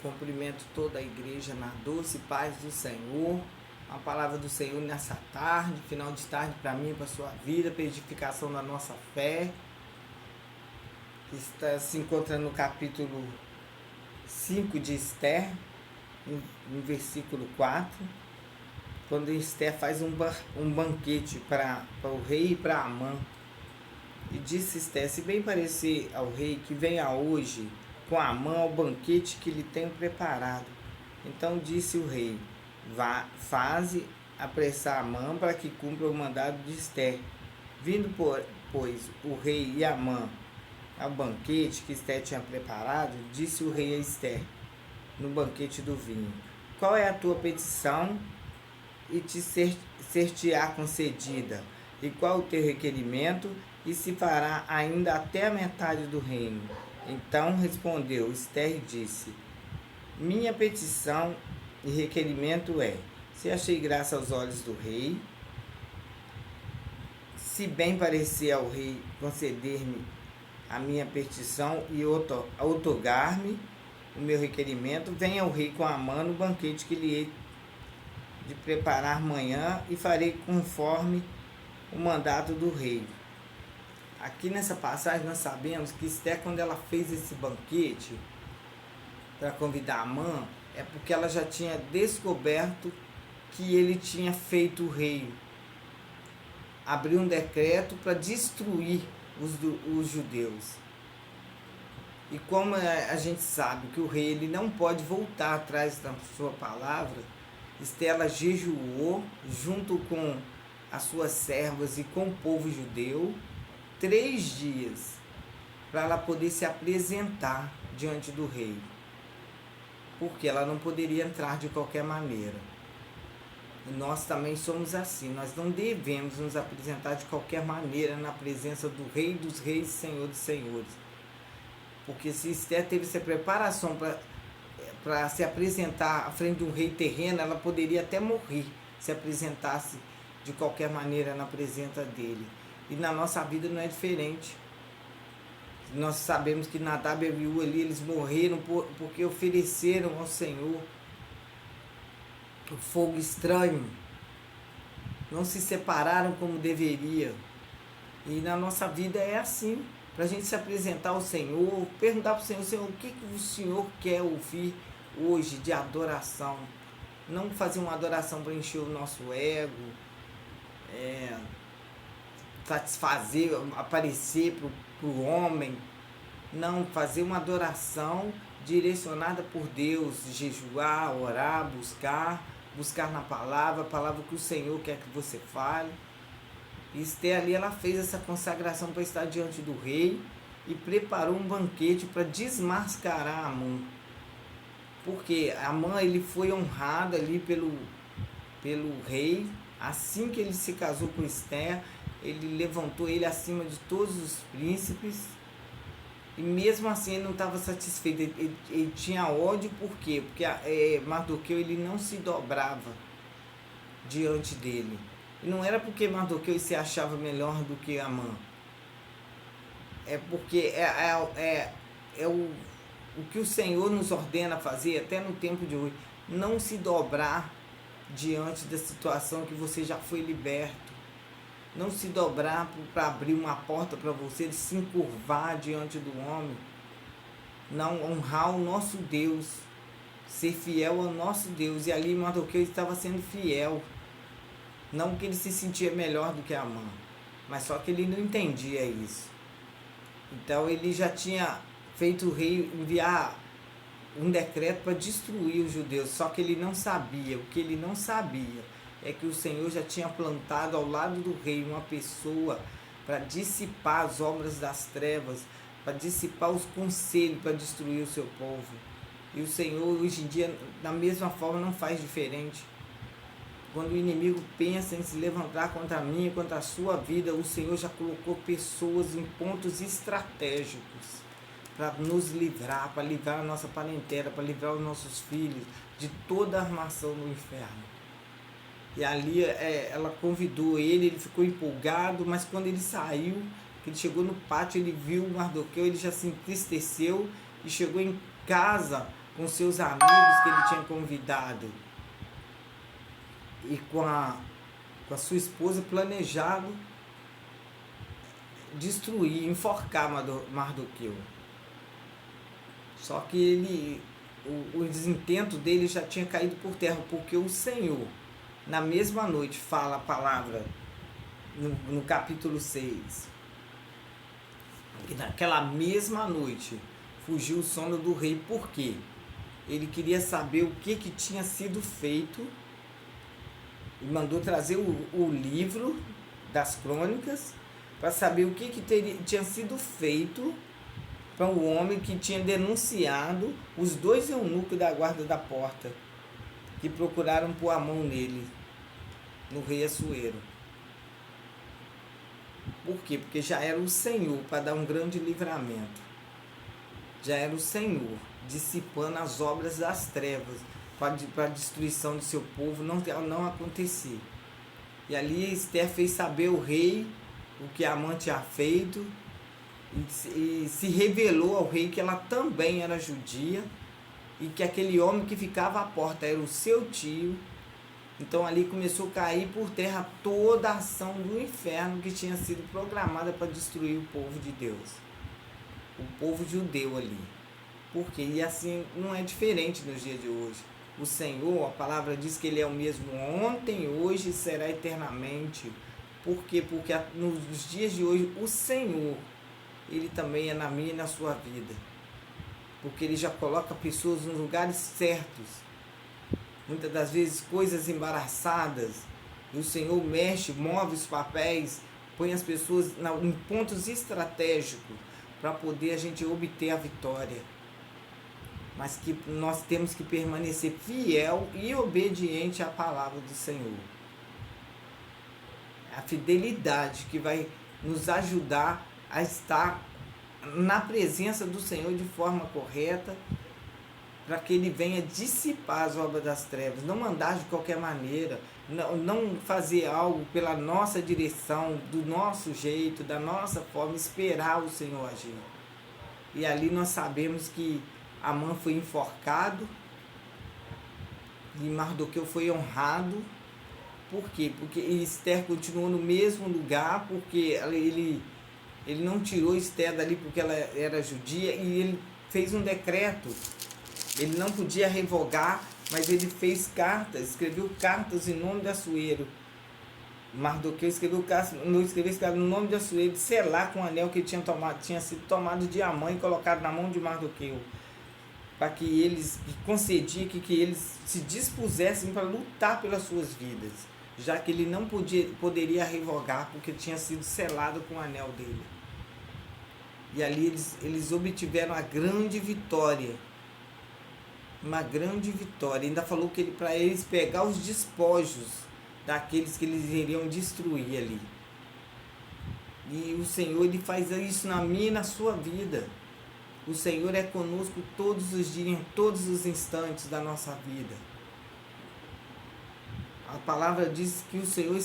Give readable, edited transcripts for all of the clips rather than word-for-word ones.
Cumprimento toda a igreja na doce paz do Senhor. A palavra do Senhor nessa tarde, final de tarde para mim, para a sua vida, para edificação da nossa fé. Se encontra no capítulo 5 de Esther, no versículo 4, quando Esther faz um banquete para o rei e para Amã. E disse Esther: se bem parecer ao rei que venha hoje com Amã ao banquete que lhe tenho preparado. Então disse o rei: faze apressar Amã para que cumpra o mandado de Esther. Vindo, pois, o rei e Amã ao banquete que Esther tinha preparado, disse o rei a Esther, no banquete do vinho: qual é a tua petição e te ser-te-á concedida? E qual o teu requerimento? E se fará ainda até a metade do reino. Então respondeu Esther e disse: minha petição e requerimento é: se achei graça aos olhos do rei, se bem parecer ao rei conceder-me a minha petição e outorgar-me o meu requerimento, venha o rei com Amã no banquete que lhe hei de preparar amanhã, e farei conforme o mandato do rei. Aqui nessa passagem nós sabemos que Esther, quando ela fez esse banquete para convidar Amã, é porque ela já tinha descoberto que ele tinha feito o rei abrir um decreto para destruir os judeus. E como a gente sabe que o rei ele não pode voltar atrás da sua palavra, Esther ela jejuou junto com as suas servas e com o povo judeu 3 dias para ela poder se apresentar diante do rei, porque ela não poderia entrar de qualquer maneira. E nós também somos assim, nós não devemos nos apresentar de qualquer maneira na presença do Rei dos Reis, Senhor dos Senhores. Porque se Esther teve essa preparação para se apresentar à frente de um rei terreno, ela poderia até morrer se apresentasse de qualquer maneira na presença dele. E na nossa vida não é diferente. Nós sabemos que Nadab e Abiú ali, eles morreram porque ofereceram ao Senhor o fogo estranho. Não se separaram como deveria. E na nossa vida é assim. Para a gente se apresentar ao Senhor, perguntar para o Senhor: Senhor, o que o Senhor quer ouvir hoje de adoração? Não fazer uma adoração para encher o nosso ego, satisfazer, aparecer para o homem. Não, fazer uma adoração direcionada por Deus, jejuar, orar, buscar na palavra, a palavra que o Senhor quer que você fale. E Esther ali, ela fez essa consagração para estar diante do rei e preparou um banquete para desmascarar Amã. Porque Amã, ele foi honrado ali pelo rei. Assim que ele se casou com Esther, ele levantou ele acima de todos os príncipes. E mesmo assim ele não estava satisfeito, ele tinha ódio. Por quê? Porque Mardoqueu ele não se dobrava diante dele. E não era porque Mardoqueu se achava melhor do que Amã. É porque o que o Senhor nos ordena fazer, até no tempo de hoje: não se dobrar diante da situação que você já foi liberto. Não se dobrar para abrir uma porta para você, se encurvar diante do homem. Não, honrar o nosso Deus, ser fiel ao nosso Deus. E ali Mardoqueu estava sendo fiel. Não que ele se sentia melhor do que Amã, mas só que ele não entendia isso. Então ele já tinha feito o rei enviar um decreto para destruir os judeus, só que ele não sabia. O que ele não sabia é que o Senhor já tinha plantado ao lado do rei uma pessoa para dissipar as obras das trevas, para dissipar os conselhos, para destruir o seu povo. E o Senhor hoje em dia, da mesma forma, não faz diferente. Quando o inimigo pensa em se levantar contra mim e contra a sua vida, o Senhor já colocou pessoas em pontos estratégicos para nos livrar, para livrar a nossa parentela, para livrar os nossos filhos de toda a armação do inferno. E ali ela convidou ele ficou empolgado, mas quando ele saiu, ele chegou no pátio, ele viu o Mardoqueu, ele já se entristeceu e chegou em casa com seus amigos que ele tinha convidado e com a sua esposa planejado destruir, enforcar Mardoqueu. Só que o desintento dele já tinha caído por terra, porque o Senhor, na mesma noite, fala a palavra no capítulo 6. E naquela mesma noite fugiu o sono do rei. Por quê? Ele queria saber o que tinha sido feito e mandou trazer o livro das crônicas para saber o que tinha sido feito para o homem que tinha denunciado os 2 eunucos da guarda da porta, que procuraram pôr a mão nele, no rei Assuero. Por quê? Porque já era o Senhor para dar um grande livramento. Já era o Senhor dissipando as obras das trevas para a destruição do seu povo não acontecer. E ali Esther fez saber ao rei o que Amã tinha feito e se revelou ao rei que ela também era judia e que aquele homem que ficava à porta era o seu tio. Então ali começou a cair por terra toda a ação do inferno que tinha sido programada para destruir o povo de Deus, o povo judeu ali. Porque e assim não é diferente nos dias de hoje. O Senhor, a palavra diz que Ele é o mesmo ontem, hoje e será eternamente. Por quê? Porque nos dias de hoje o Senhor, Ele também é na minha e na sua vida. Porque Ele já coloca pessoas nos lugares certos. Muitas das vezes coisas embaraçadas. E o Senhor mexe, move os papéis, põe as pessoas em pontos estratégicos para poder a gente obter a vitória. Mas que nós temos que permanecer fiel e obediente à palavra do Senhor. A fidelidade que vai nos ajudar a estar na presença do Senhor de forma correta, para que Ele venha dissipar as obras das trevas, não mandar de qualquer maneira, não fazer algo pela nossa direção, do nosso jeito, da nossa forma, esperar o Senhor agir. E ali nós sabemos que Amã foi enforcado e Mardoqueu foi honrado. Por quê? Porque Esther continuou no mesmo lugar, porque ele não tirou Esther dali porque ela era judia, e ele fez um decreto. Ele não podia revogar, mas ele fez cartas, escreveu cartas em nome de Assuero. Mardoqueu escreveu cartas no nome de Assuero, de selar com o anel que tinha sido tomado de Amã e colocado na mão de Mardoqueu, para que eles concediam que eles se dispusessem para lutar pelas suas vidas, já que ele não poderia revogar, porque tinha sido selado com o anel dele. E ali eles obtiveram a grande vitória. Uma grande vitória. Ainda falou que para eles pegar os despojos daqueles que eles iriam destruir ali. E o Senhor, Ele faz isso na minha e na sua vida. O Senhor é conosco todos os dias, em todos os instantes da nossa vida. A palavra diz que o Senhor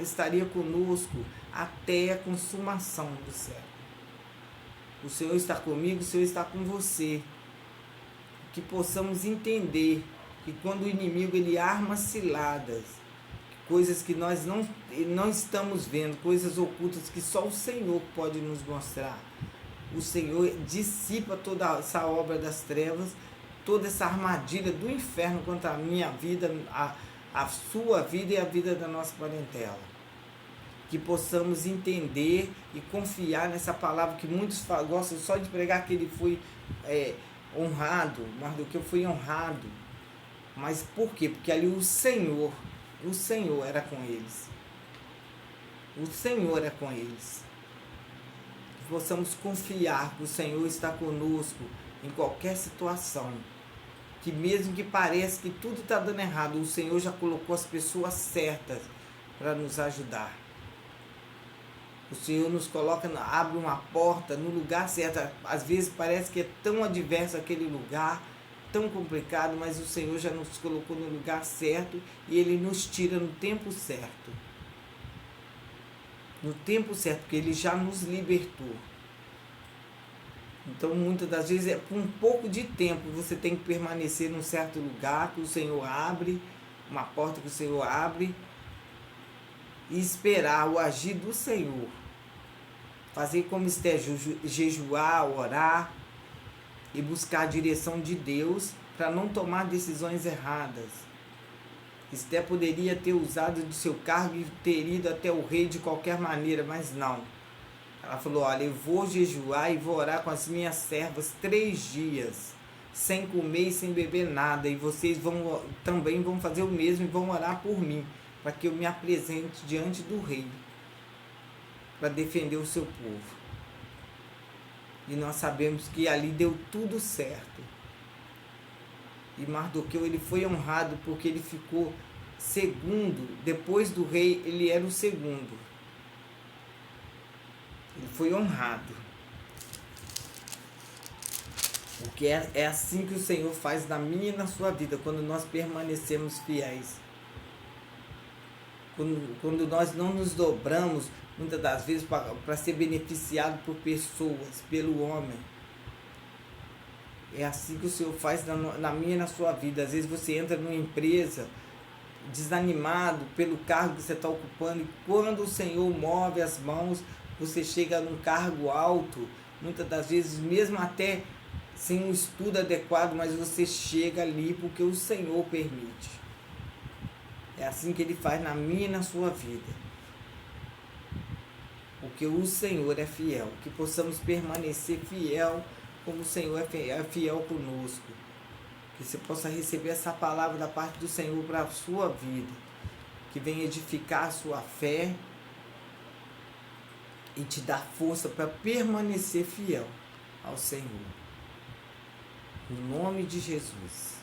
estaria conosco até a consumação do céu. O Senhor está comigo, o Senhor está com você. Que possamos entender que quando o inimigo ele arma ciladas, coisas que nós não estamos vendo, coisas ocultas que só o Senhor pode nos mostrar, o Senhor dissipa toda essa obra das trevas, toda essa armadilha do inferno contra a minha vida, a sua vida e a vida da nossa parentela. Que possamos entender e confiar nessa palavra que muitos gostam só de pregar, que ele foi honrado, Mardoqueu foi honrado. Mas por quê? Porque ali o Senhor era com eles. O Senhor é com eles. Que possamos confiar que o Senhor está conosco em qualquer situação. Que mesmo que pareça que tudo está dando errado, o Senhor já colocou as pessoas certas para nos ajudar. O Senhor nos coloca, abre uma porta no lugar certo. Às vezes parece que é tão adverso aquele lugar, tão complicado, mas o Senhor já nos colocou no lugar certo e Ele nos tira no tempo certo. No tempo certo, porque Ele já nos libertou. Então, muitas das vezes, por um pouco de tempo, você tem que permanecer num certo lugar que o Senhor abre, uma porta que o Senhor abre, e esperar o agir do Senhor. Fazer como Esté, jejuar, orar e buscar a direção de Deus para não tomar decisões erradas. Esté poderia ter usado de seu cargo e ter ido até o rei de qualquer maneira, mas não. Ela falou, olha, eu vou jejuar e vou orar com as minhas servas 3 dias, sem comer e sem beber nada, e vocês também vão fazer o mesmo e vão orar por mim, para que eu me apresente diante do rei, para defender o seu povo. E nós sabemos que ali deu tudo certo. E Mardoqueu, ele foi honrado porque ele ficou segundo, depois do rei, ele era o segundo. Ele foi honrado. Porque é assim que o Senhor faz na minha e na sua vida, quando nós permanecemos fiéis. Quando nós não nos dobramos, muitas das vezes, para ser beneficiado por pessoas, pelo homem. É assim que o Senhor faz na minha e na sua vida. Às vezes você entra numa empresa desanimado pelo cargo que você está ocupando, e quando o Senhor move as mãos, você chega num cargo alto, muitas das vezes mesmo até sem um estudo adequado, mas você chega ali porque o Senhor permite. É assim que Ele faz na minha e na sua vida. Porque o Senhor é fiel. Que possamos permanecer fiel como o Senhor é fiel conosco. Que você possa receber essa palavra da parte do Senhor para a sua vida. Que venha edificar a sua fé e te dar força para permanecer fiel ao Senhor. No nome de Jesus.